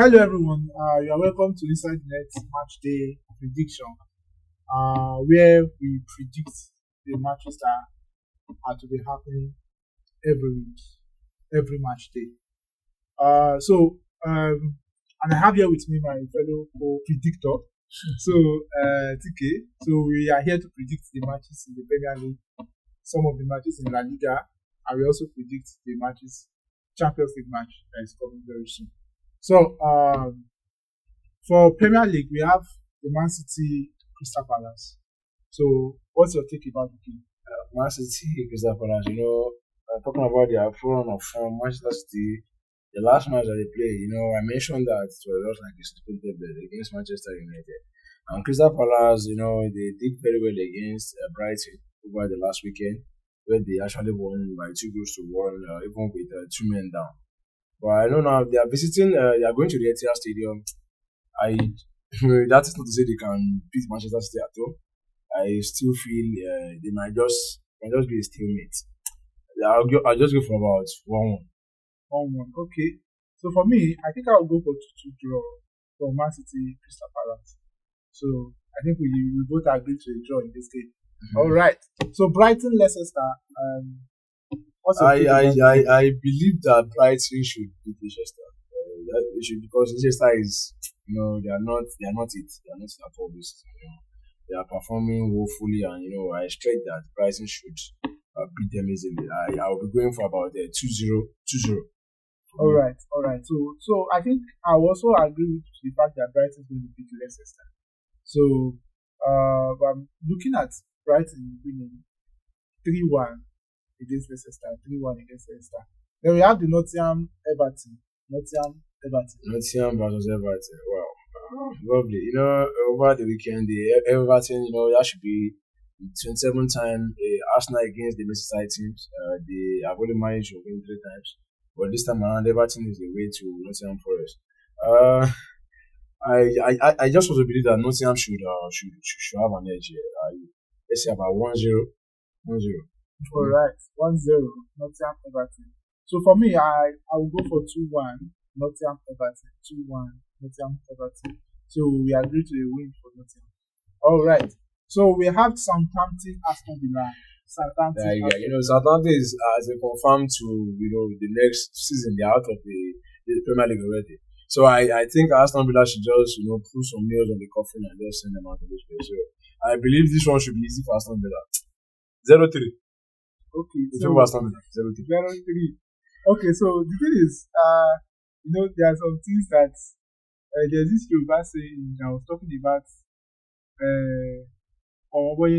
Hello everyone, you are welcome to Inside Net Match Day Prediction, where we predict the matches that are to be happening every week, every match day. And I have here with me my fellow co-predictor, TK. So we are here to predict the matches in the Premier League, some of the matches in La Liga, and we also predict the matches, Champions League match that is coming very soon. So, for Premier League, we have the Man City Crystal Palace. So, what's your take about the game? Man City Crystal Palace, talking about their form of Manchester City, the last match that they played, I mentioned that it was just like a stupid debate against Manchester United. And Crystal Palace, they did very well against Brighton over the last weekend, where they actually won by 2-1, even with 2 men down. But I know now they are visiting, they are going to the Etihad Stadium. That is not to say they can beat Manchester City at all. I still feel they might just be a stalemate. I'll just go for about 1-1. 1-1, okay. So for me, I think I'll go for 2-2 draw for Man City Crystal Palace. So I think we both agree to a draw in this game. Mm-hmm. All right. So Brighton Leicester. I believe that Brighton should beat Leicester. Because Leicester is, they are not it. They are not at all this. They are performing woefully, and I expect that Brighton should beat them easily. I will be going for about 2-0. All right. So I think I will also agree with the fact that Brighton is going to beat Leicester. So, but I'm looking at Brighton winning 3-1. Against Leicester, 3-1 against Leicester. Then we have the Nottingham Everton. Nottingham versus Everton. Wow, lovely. Over the weekend, the Everton, that should be the 27th time Arsenal against the Merseyside teams. They have only managed to win 3 times, but this time around, Everton is the way to Nottingham Forest. I just want to believe that Nottingham should have an edge here. Let's say about 1-0. All right, 1-0, Nottingham Everton. So for me, I will go for 2-1, Nottingham Everton. 2-1, Nottingham Everton. So we agree to a win for Nottingham. All right. So we have Southampton, Aston Villa. Southampton is confirmed to the next season. They're out of the Premier League already. So I think Aston Villa should just put some nails on the coffin and just send them out of this place. So I believe this one should be easy for Aston Villa. 0-3. Okay, so 0-3. Okay, so the thing is, there are some things that there's this Yoruba saying I was talking about that no be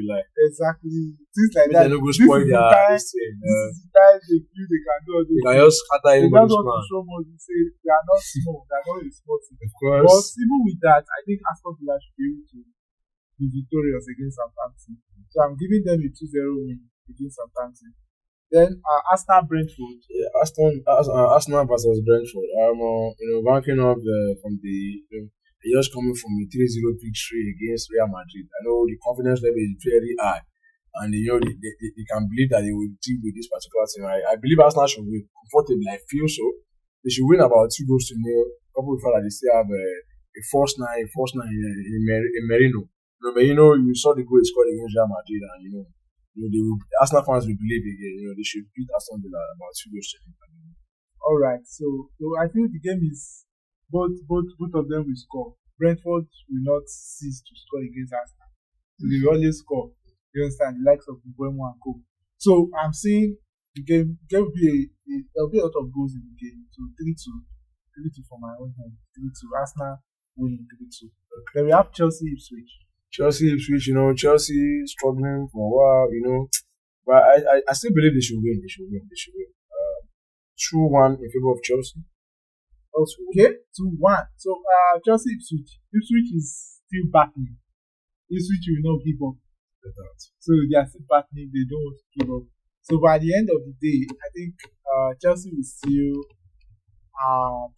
lie. Exactly. Things like that. They no go spoil their this is the time they feel they can do all those things. They can just scatter everybody's plan. They don't want to show more. They say they are not small. They are not a small team. Of course. But even with that, I think Aston Villa should be able to be victorious against Southampton. So I'm giving them a 2-0 win against Southampton. Then Arsenal Brentford. Yeah, Arsenal versus Brentford. I'm banking up from the just coming from a 3-0 victory against Real Madrid. I know the confidence level is very high, and they can believe that they will deal with this particular team. I believe Arsenal should win comfortably. I feel so. They should win about 2-0. Couple before that they still have a force nine in Merino. You saw the goal he scored against Real Madrid, and Arsenal fans will believe again. They should beat Aston Villa about 2 goals. All right, so I think the game is both of them will score. Brentford will not cease to score against Arsenal, so they will always score. You understand, the likes of Mbeumo and Co. So I'm saying the game will be there'll be a lot of goals in the game. So 3-2 for my own hand. 3-2 Arsenal winning 3-2. Then we have Chelsea Ipswich. Chelsea struggling for a while, but I still believe they should win. 2-1 in favor of Chelsea. Okay, 2-1. So Chelsea Ipswich is still battling. Ipswich will not give up. So they are still battling. They don't want to give up. So by the end of the day, I think Chelsea will still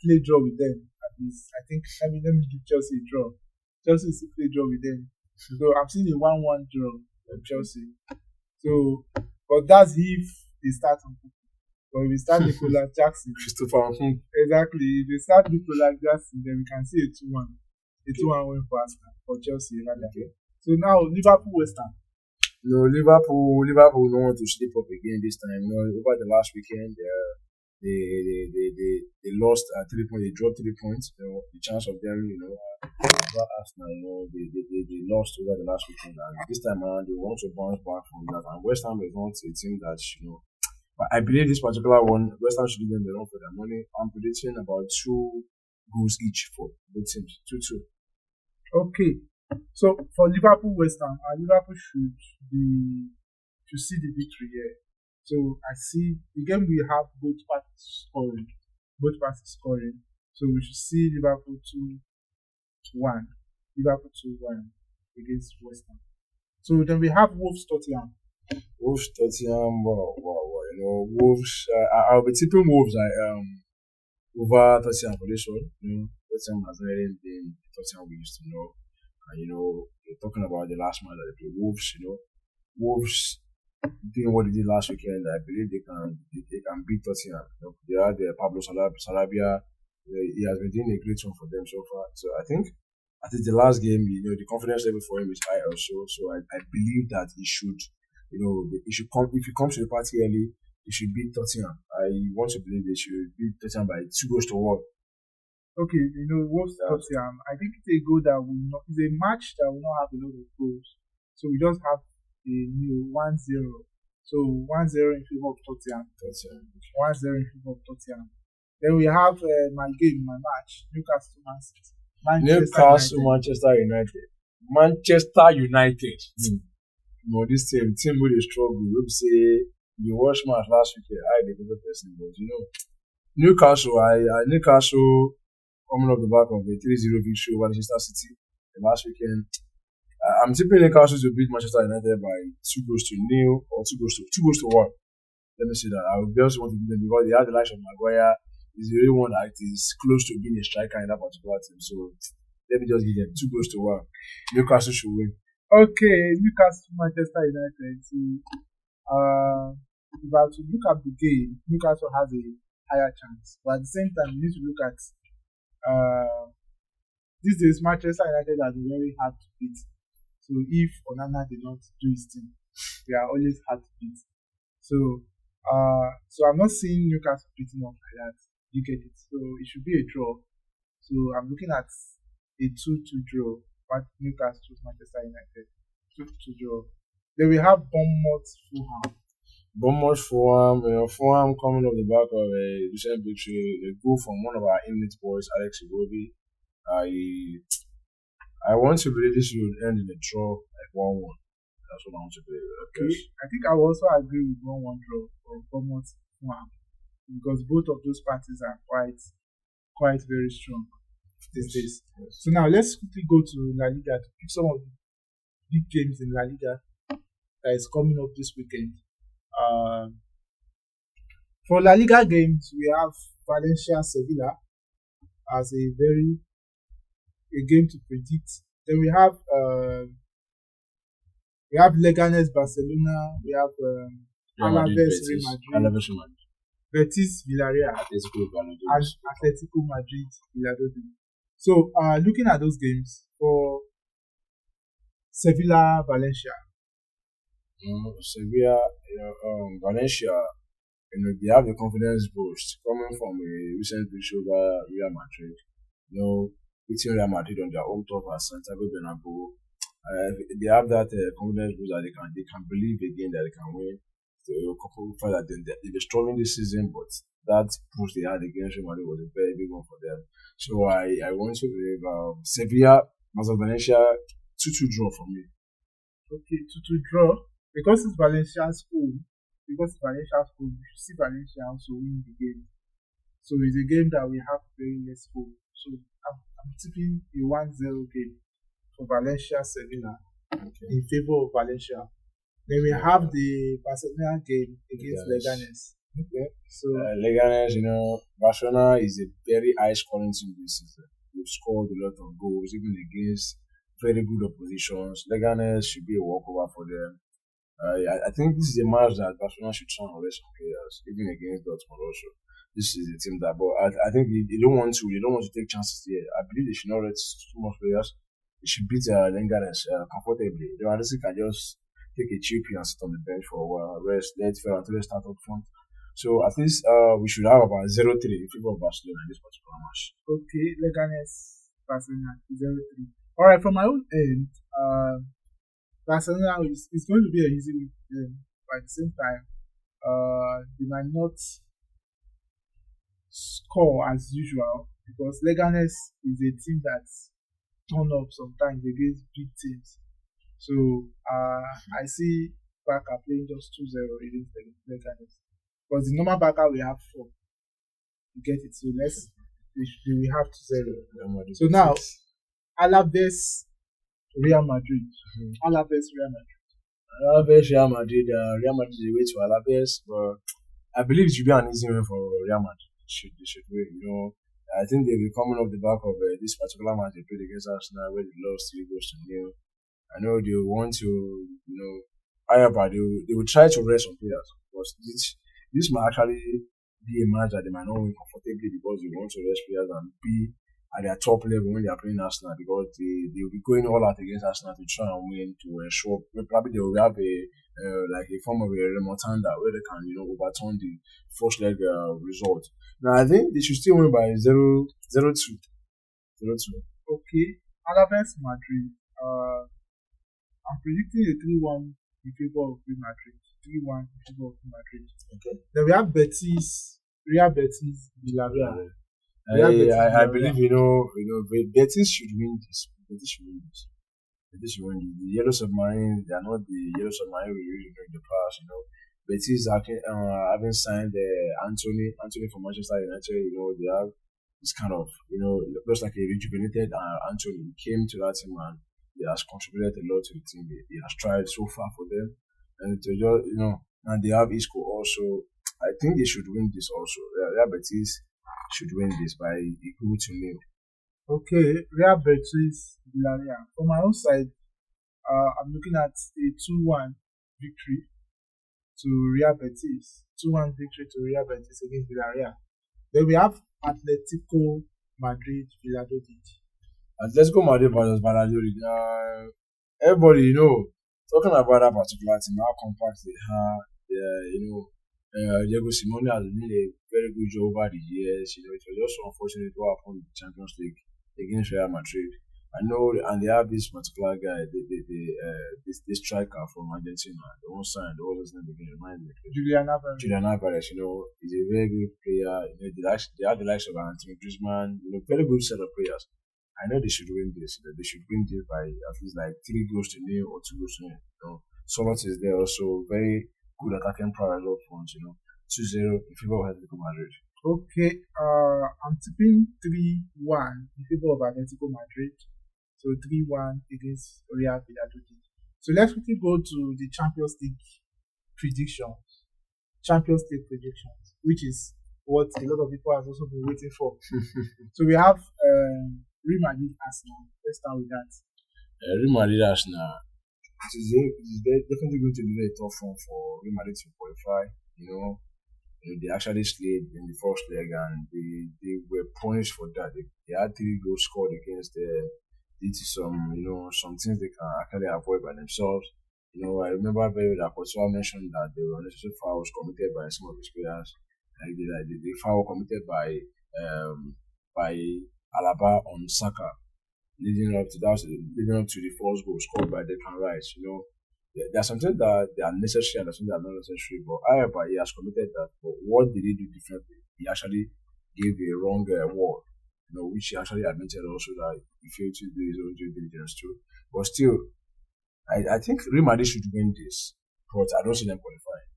play draw with them. At least I think. Let me give Chelsea a draw. Chelsea will still play draw with them. So I'm seeing a 1-1 draw from Chelsea. So, but that's if they start on But if we start Nicolas Jackson, Christopher. exactly, if we start Nicolas Jackson, then we can see a 2-1. A 2-1 win for Arsenal, for Chelsea, rather. Okay. So now, Liverpool West Ham. No, Liverpool don't want to slip up again this time. Over the last weekend, they lost 3 points. They dropped 3 points. The chance of them, over Arsenal, they lost over the last weekend. And this time around, they want to bounce back from that. And West Ham is not a team that, but I believe this particular one, West Ham should give them the run for their money. I'm predicting about 2 goals each for both teams. 2-2. Okay. So for Liverpool West Ham, Liverpool should see the victory here. So I see the game we have both parties scoring. So we should see Liverpool 2-1. Liverpool 2-1 against West Ham. So then we have Wolves Tottenham. Tottenham, Wolves. I'll be tipping Wolves over Tottenham for this one. Tottenham has already been the Tottenham we used to know. And you're talking about the last match that they played. Wolves, Wolves doing what they did last weekend. I believe they can beat Tottenham. They had Pablo Sarabia. He has been doing a great one for them so far. So I think the last game, the confidence level for him is high also. So I believe that he should, he should come. If he comes to the party early, he should beat Tottenham. I want to believe they should beat Tottenham by 2-1. Okay, Wolves Tottenham. I think it's a goal that will not. It's a match that will not have a lot of goals. So we just have a new 1-0. So 1-0 in favor of Tottenham. 1-0 in favor of Tottenham. Then we have my match. Newcastle Manchester United. Manchester United. This team really struggle. We say you watch match last week. I did the person, but Newcastle coming off the back of a 3-0 victory over Manchester City last weekend. I'm tipping Newcastle to beat Manchester United by 2-0 or 2-1. Let me say that. I would also want to beat them because they have the likes of Maguire. He's the only one that is close to being a striker in that particular team. So let me just give them 2-1. Newcastle should win. Okay, Newcastle Manchester United. So, if I have to look at the game, Newcastle has a higher chance. But at the same time, you need to look at these days Manchester United has been very hard to beat. So if Onana did not do his thing, they are always hard to beat. So I'm not seeing Newcastle beating up like that. You get it? So it should be a draw. So I'm looking at a 2-2 draw. But Newcastle Manchester United 2-2 draw. Then we have Fulham, Fulham coming off the back of a recent victory, a goal from one of our elite boys, Alex Iwobi. I want to believe this will end in a draw, like 1-1. That's what I want to believe. Okay. I think I will also agree with 1-1 draw for Bournemouth Fulham because both of those parties are quite very strong these days. Yes. So now let's quickly go to La Liga to pick some of the big games in La Liga that is coming up this weekend. For La Liga games, we have Valencia Sevilla as a game to predict. Then we have Leganes Barcelona. We have Alaves Real Madrid. Betis Villarreal and Atletico Madrid Villarreal. So looking at those games for Sevilla Valencia. Valencia, they have the confidence boost coming from a recent victory over Real Madrid. Beating Real Madrid on their own turf at Santiago Bernabeu. They have that confidence boost that they can believe again that they can win. So a couple of that they were struggling this season, but that push they had against Real Madrid was a very big one for them. So I want to believe Sevilla versus Valencia 2-2 draw for me. Okay, 2-2 draw. Because it's Valencia's home, we should see Valencia also win the game. So it's a game that we have very less hope. So I'm tipping a 1-0 game for Valencia Sevilla in favor of Valencia. Then we have the Barcelona game against Leganes. Okay. So Leganes, Barcelona is a very high scoring team this season. They've scored a lot of goals, even against very good oppositions. Leganes should be a walkover for them. I think this is a match that Barcelona should try and rest some players, even against Dortmund also. This is a team that, but I think they don't want to take chances here. I believe they should not rest too much players. They should beat Lingardens comfortably. Lewandowski can just take a chippy and sit on the bench for a while, rest, let Ferran Torres start up front. So at least we should have about 0-3 in favor of Barcelona in this particular match. Okay, Leganes Barcelona 0-3. All right, from my own end, Barcelona is going to be an easy win for them, but at the same time, they might not score as usual because Leganes is a team that turn up sometimes against big teams. So I see Barca playing just 2-0 against Leganes. Because the normal Barca we have 4. You get it? So they will have 2-0. So now Alaves Real Madrid. Alaves Real Madrid. Real Madrid. Real Madrid is the way to Alaves, but I believe it should be an easy win for Real Madrid. They should win. I think they'll be coming off the back of this particular match they played against Arsenal where they lost 3 goals to 0. I know they want to, they will try to rest some players. Because this might actually be a match that they might not win comfortably because they want to rest players and be at their top level when they are playing Arsenal because they will be going all out against Arsenal to try and win to ensure probably they will have a form of a remontada where they can overturn the first leg result. Now I think they should still win by 0-2. Okay, Alaves Madrid. I'm predicting a 3-1 in favor of Real Madrid. 3-1 in favor of Real Madrid. Okay. Then we have Real Betis, Villarreal. I believe Betis should win this. Betis should win this. The Yellow Submarine, they are not the Yellow Submarine we really know in the past. Betis having signed Anthony from Manchester United. They have this kind of looks like a rejuvenated Anthony. He came to that team and he has contributed a lot to the team. He has tried so far for them, and to just and they have Isco also. I think they should win this also. Real Betis should win this by a goal to 0. Okay, Real Betis Villarreal. From my own side, I'm looking at a 2-1 victory to Real Betis. 2-1 victory to Real Betis against Villarreal. Then we have Atletico Madrid Valladolid. Atletico Madrid versus Valladolid. Everybody, talking about that particular team, how compact they are. Diego Simeone has done a very good job over the years. It was just so unfortunate what happened in the Champions League against Real Madrid. I know, and they have this particular guy, this striker from Argentina, the one signed, the other name again, remind me. Julian Alvarez. He's a very good player. They have the likes of Anthony Griezmann, very good set of players. I know they should win this. They should win this by at least like 3 goals to 0 or 2 goals to 0. Solot is there also, very good attacking prowess up front. 2-0 in favor of Atletico Madrid. Okay, I'm tipping 3-1 in favor of Atletico Madrid. So 3-1 against Real Valladolid. So let's quickly go to the Champions League predictions. Which is what a lot of people have also been waiting for. So we have Real Madrid Arsenal. Let's start with that. Real Madrid Arsenal. It is definitely going to be a tough one for Real Madrid to qualify. They actually slayed in the first leg and they were punished for that. They had 3 goals scored against due to some things they can actually avoid by themselves. I remember very well that Courtois mentioned that there were unnecessary fouls committed by some of his players. Like the foul committed by Alaba on Saka, leading up to the first goal scored by Declan Rice. There are something that they are necessary and some that are not necessary. But however, he has committed that. But what did he do differently? He actually gave a wrong word, which he actually admitted also that he failed to do his own due diligence too. But still, I think Real Madrid should win this, but I don't see them qualifying.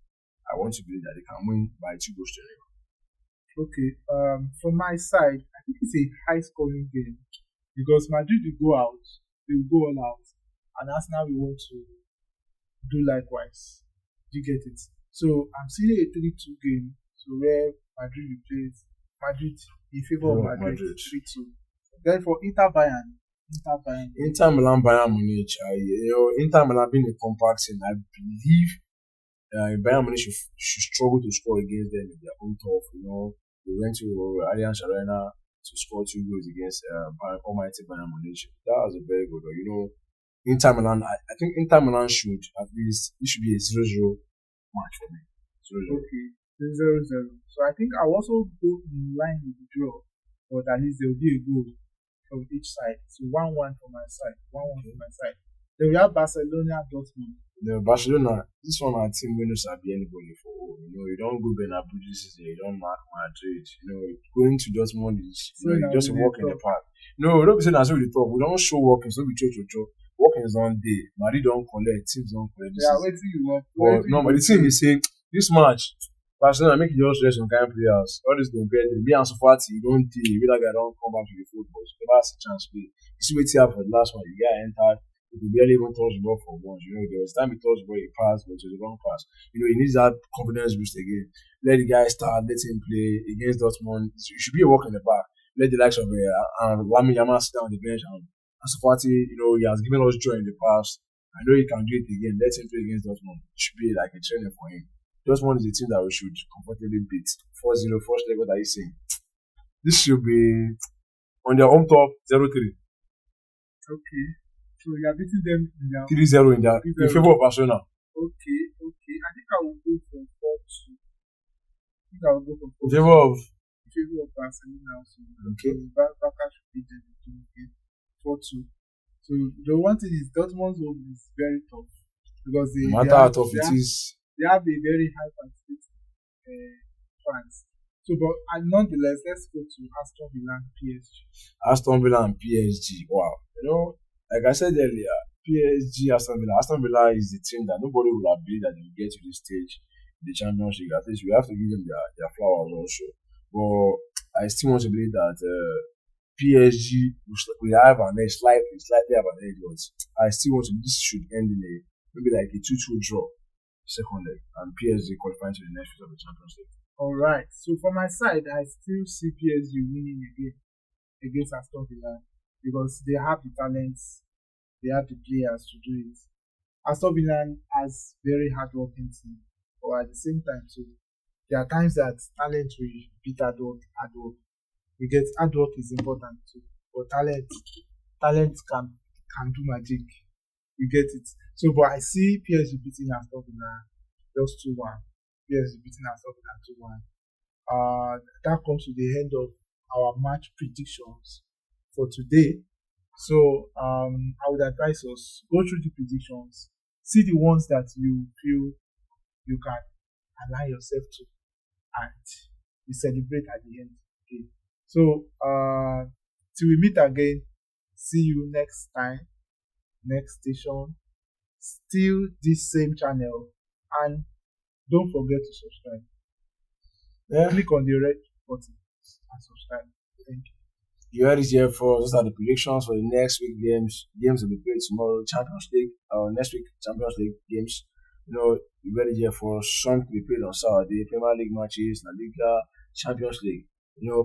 I want to believe that they can win by 2 goals to 0. Okay, from my side, I think it's a high-scoring game because Madrid will go out, they will go all out, and Arsenal will want to do likewise. Do you get it? So I'm seeing a 3-2 game, so where Madrid will play Madrid in favor of Madrid 3-2. Then for Inter Inter Milan, Bayern Munich. Inter Milan being a compact team, I believe Bayern Munich should struggle to score against them in their own turf. They went to Allianz Arena to score 2 goals against almighty Bayern Munich. That was a very good one. Inter Milan, I think Inter Milan should at least, it should be a 0-0 match for me. 0-0. Okay, 0-0. So I think I'll also go in line with the draw, but at least there will be a goal from each side. So 1-1 for my side, 1-1 for my side. Then we have Barcelona, Dortmund. Barcelona, this one our team winners are be anybody for all. You don't go Bernabeu this season, you don't mark Madrid. Going to Dortmund is just a walk in the park. No, don't be saying that's what we talk. We don't show walking, so we cho. Walking is on day. Madrid don't collect, teams don't collect. Yeah, wait till you walk. But the team is saying this match, Barcelona make you just rest some kind of players. All this going better. Be on Sofati, you don't think you like I don't come back to the football. So never has a chance to play. You see what happened for the last one, you get entered. He barely even touch the ball for once. There was time he touched the ball, he passed, but it was a wrong pass. He needs that confidence boost again. Let the guy start, let him play against Dortmund. It should be a walk in the park. Let the likes of Lamine Yamal sit down on the bench and Sofati, he has given us joy in the past. I know he can do it again. Let him play against Dortmund. It should be like a training for him. Dortmund is a team that we should comfortably beat. 4-0, first leg, what are you saying? This should be on their home top, 0-3. Okay. So you are beating them in their 3-0 in favor of Barcelona. Okay. I think I will go for 4-2. In favor of Barcelona also. Okay. Barca should beat them. Okay. 4-2. So the one thing is Dortmund's home is very tough because no matter how tough it is, they have a very high participation fans. So, but nonetheless, let's go to Aston Villa and PSG. Aston Villa and PSG. Wow. Like I said earlier, PSG, Aston Villa is the team that nobody will have believed that they will get to this stage in the Champions League. At least we have to give them their flowers also. But I still want to believe that PSG will have an edge, slightly have an edge. But I still want to. This should end in maybe like a 2-2 draw, second leg, and PSG qualifying to the next phase of the Champions League. All right. So for my side, I still see PSG winning again against Aston Villa because they have the talents, they have the players to do it. Aston Villa has very hard-working team, but at the same time, so there are times that talent will beat hard work. Because hard work is important too, but talent can do magic. You get it. So, but I see PSG beating Aston Villa just 2-1. PSG beating Aston Villa 2-1. That comes to the end of our match predictions for today. So, I would advise us go through the predictions, see the ones that you feel you can align yourself to, and we celebrate at the end. Okay. So, till we meet again, see you next time, next station, still this same channel, and don't forget to subscribe. Click on the red button and subscribe. Thank you. You heard it here for those are the predictions for the next week games. Games will be played tomorrow, Champions League, next week Champions League games. You heard it here for some to be played on Saturday, Premier League matches, La Liga, Champions League.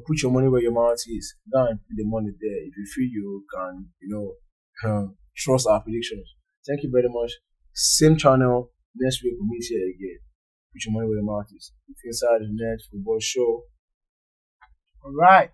Put your money where your mouth is. Go and put the money there. If you feel you can, trust our predictions. Thank you very much. Same channel. Next week we'll meet here again. Put your money where your mouth is. It's Inside the Net Football Show. All right.